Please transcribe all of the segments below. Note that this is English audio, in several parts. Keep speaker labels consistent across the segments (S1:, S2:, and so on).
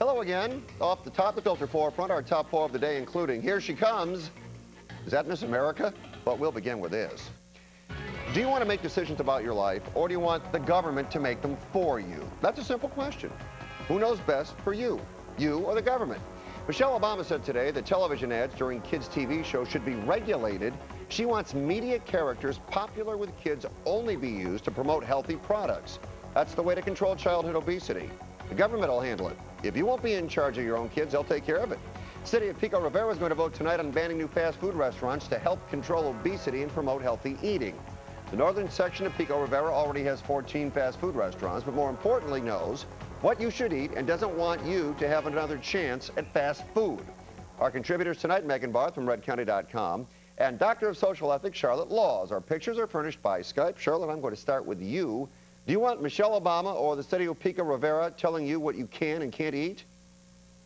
S1: Hello again. Off the top of the filter forefront, our top four of the day, including Here She Comes. Is that Miss America? But we'll begin with this. Do you want to make decisions about your life, or do you want the government to make them for you? That's a simple question. Who knows best for you? You or the government? Michelle Obama said today that television ads during kids' TV shows should be regulated. She wants media characters popular with kids only be used to promote healthy products. That's the way to control childhood obesity. The government will handle it. If you won't be in charge of your own kids, they'll take care of it. The city of Pico Rivera is going to vote tonight on banning new fast food restaurants to help control obesity and promote healthy eating. The northern section of Pico Rivera already has 14 fast food restaurants, but more importantly knows what you should eat and doesn't want you to have another chance at fast food. Our contributors tonight, Megan Barth from redcounty.com and Doctor of Social Ethics, Charlotte Laws. Our pictures are furnished by Skype. Charlotte, I'm going to start with you. Do you want Michelle Obama or the city of Pico Rivera telling you what you can and can't eat?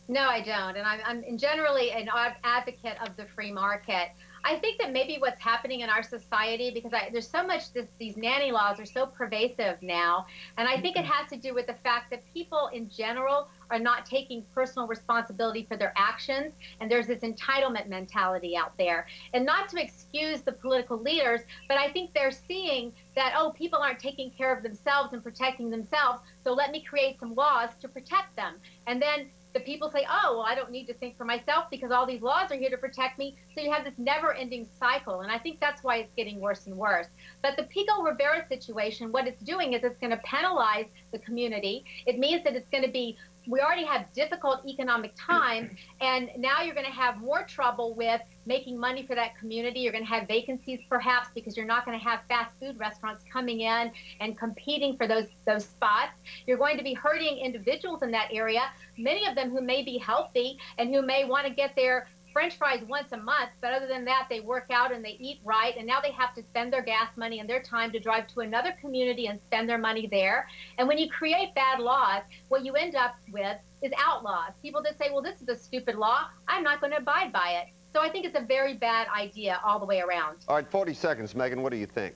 S2: No, I don't. And I'm generally an advocate of the free market. I think that maybe what's happening in our society, because there's so much, these nanny laws are so pervasive now, and I think it has to do with the fact that people in general are not taking personal responsibility for their actions, and there's this entitlement mentality out there. And not to excuse the political leaders, but I think they're seeing that, oh, people aren't taking care of themselves and protecting themselves, so let me create some laws to protect them. And then the people say, oh, well, I don't need to think for myself because all these laws are here to protect me. So you have this never-ending cycle, and I think that's why it's getting worse and worse. But the Pico Rivera situation, what it's doing is it's going to penalize the community. It means that it's going to be, we already have difficult economic times, and now you're going to have more trouble with making money for that community. You're going to have vacancies perhaps because you're not going to have fast food restaurants coming in and competing for those spots. You're going to be hurting individuals in that area, many of them who may be healthy and who may want to get their French fries once a month, but other than that, they work out and they eat right, and now they have to spend their gas money and their time to drive to another community and spend their money there. And when you create bad laws, what you end up with is outlaws. People that say, well, this is a stupid law, I'm not going to abide by it. So I think it's a very bad idea all the way around.
S1: All right, 40 seconds, Megan, what do you think?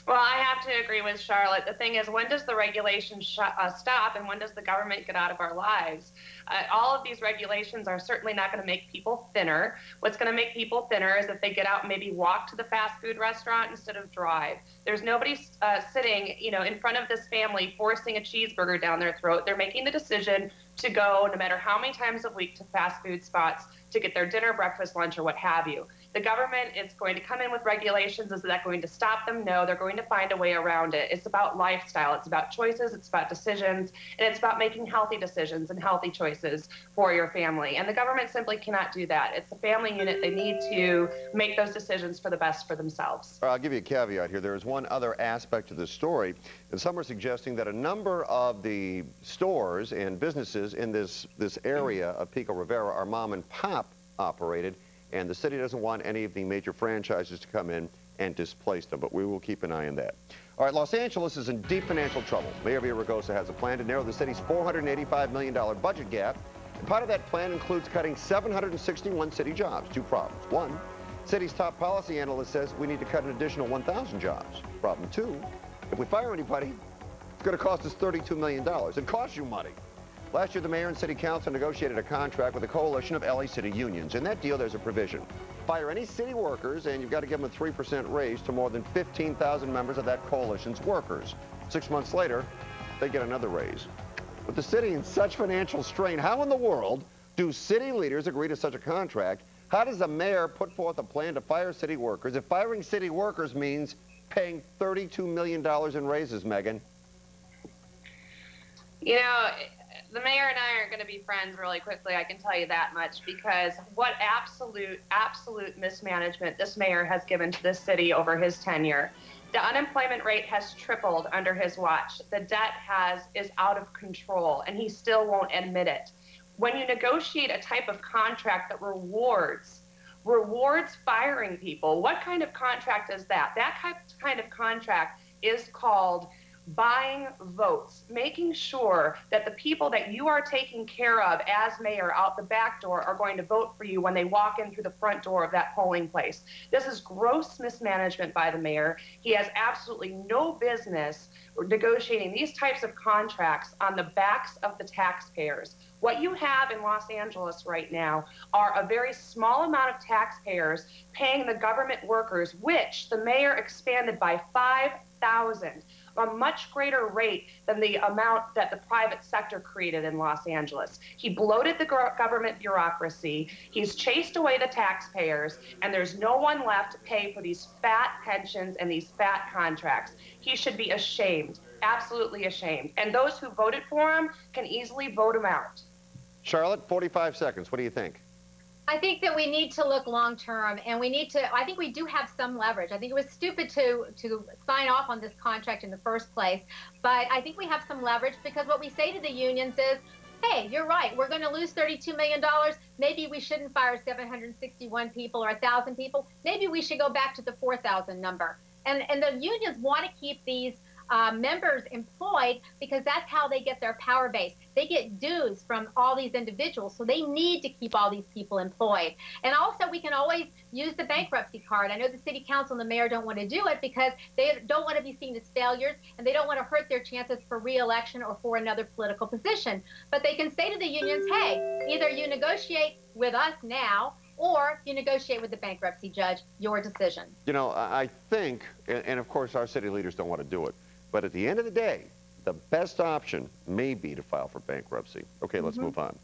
S3: Well, I have to agree with Charlotte. The thing is, when does the regulation stop, and when does the government get out of our lives? All of these regulations are certainly not going to make people thinner. What's going to make people thinner is if they get out and maybe walk to the fast food restaurant instead of drive. There's nobody sitting, in front of this family forcing a cheeseburger down their throat. They're making the decision to go, no matter how many times a week, to fast food spots to get their dinner, breakfast, lunch, or what have you. The government is going to come in with regulations. Is that going to stop them? No, they're going to find a way around it. It's about lifestyle. It's about choices. It's about decisions. And it's about making healthy decisions and healthy choices for your family. And the government simply cannot do that. It's the family unit. They need to make those decisions for the best for themselves.
S1: I'll give you a caveat here. There is one other aspect to this story, and some are suggesting that a number of the stores and businesses in this area of Pico Rivera are mom and pop operated, and the city doesn't want any of the major franchises to come in and displace them, but we will keep an eye on that. All right, Los Angeles is in deep financial trouble. Mayor Villaraigosa has a plan to narrow the city's $485 million budget gap, and part of that plan includes cutting 761 city jobs. Two problems. One, city's top policy analyst says we need to cut an additional 1,000 jobs. Problem two, if we fire anybody, it's going to cost us $32 million. It costs you money. Last year, the mayor and city council negotiated a contract with a coalition of LA city unions. In that deal, there's a provision. Fire any city workers, and you've got to give them a 3% raise to more than 15,000 members of that coalition's workers. 6 months later, they get another raise. With the city in such financial strain, how in the world do city leaders agree to such a contract? How does the mayor put forth a plan to fire city workers if firing city workers means paying $32 million in raises, Megan?
S3: The mayor and I are going to be friends really quickly, I can tell you that much, because what absolute mismanagement this mayor has given to this city over his tenure. The unemployment rate has tripled under his watch. The debt is out of control, and he still won't admit it. When you negotiate a type of contract that rewards firing people, what kind of contract is that? That kind of contract is called buying votes, making sure that the people that you are taking care of as mayor out the back door are going to vote for you when they walk in through the front door of that polling place. This is gross mismanagement by the mayor. He has absolutely no business negotiating these types of contracts on the backs of the taxpayers. What you have in Los Angeles right now are a very small amount of taxpayers paying the government workers, which the mayor expanded by 5,000, a much greater rate than the amount that the private sector created in Los Angeles. He bloated the government bureaucracy, he's chased away the taxpayers, and there's no one left to pay for these fat pensions and these fat contracts. He should be ashamed, absolutely ashamed. And those who voted for him can easily vote him out.
S1: Charlotte, 45 seconds. What do you think?
S2: I think that we need to look long term, and I think we do have some leverage. I think it was stupid to sign off on this contract in the first place, but I think we have some leverage because what we say to the unions is, hey, you're right, we're going to lose $32 million. Maybe we shouldn't fire 761 people or 1,000 people. Maybe we should go back to the 4,000 number. And the unions want to keep these members employed because that's how they get their power base. They get dues from all these individuals, so they need to keep all these people employed. And also, we can always use the bankruptcy card. I know the city council and the mayor don't want to do it because they don't want to be seen as failures, and they don't want to hurt their chances for re-election or for another political position. But they can say to the unions, hey, either you negotiate with us now, or you negotiate with the bankruptcy judge, your decision.
S1: You know, I think, and of course our city leaders don't want to do it, but at the end of the day, the best option may be to file for bankruptcy. Okay, let's move on.